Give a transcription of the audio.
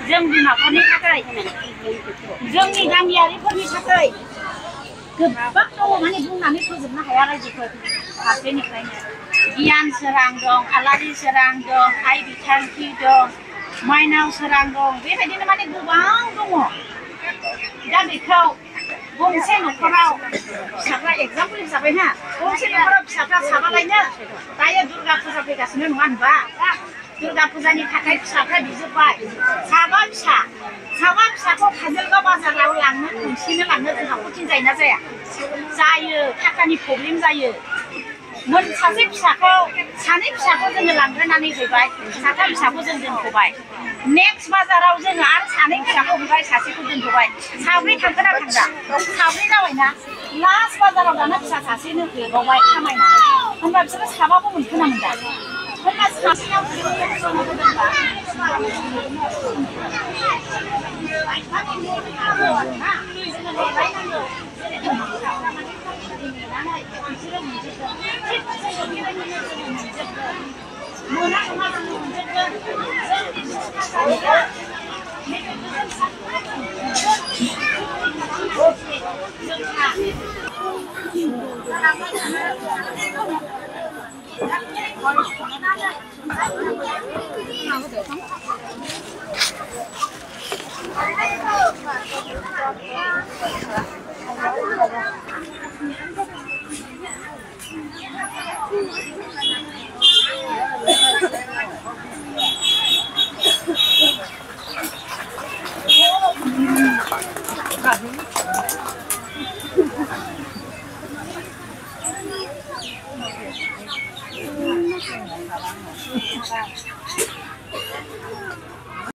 जों बिमाफोरनि थाखाय जोंनि गामियारिफोरनि थाखाय गोबां दङ माने बुंनानै फोजोबनो हाया रायजोफोर फारसेनिफ्रायनो गियान सोरां दं आलारि सोरां दं आइ बिथांखि दं माइनाव सोरां दं बेबायदिनो माने गोबां दङ दा बेखौ गंसे न'खराव फिसाफ्रा एगजामपोल हिसाबै ना गंसे न'खराव फिसाफ्रा साबालायनो दायो दुर्गा फुजा फैगासिनो नङा होनबा दुर्गा फुजानि थाखाय फिसाफ्रा बिजोब्बाय साबा फिसाखौ काजलगाव बाजाराव लांनो खनसेनो लांनो जोंहा कठिन जायोना जाया जायो थाखानि प्रब्लेम जायो सानै फिसाखौ जोङो लांग्रोनानै हैबाय साथाम फिसाखौ जों दोनथ'बाय नेक्स्ट बाजाराव जोङो आरो सानै फिसाखौ हैबाय सासेखौ दोनथ'बाय साब्रै थांगोना थांगा साब्रै जाबायना लास्ट बाजाराव दाना फिसा सासेनो हैबावबाय खामायनानै होनबा बिसोरो साबाबो मोनखोना मोनदा होनबा सासेयाव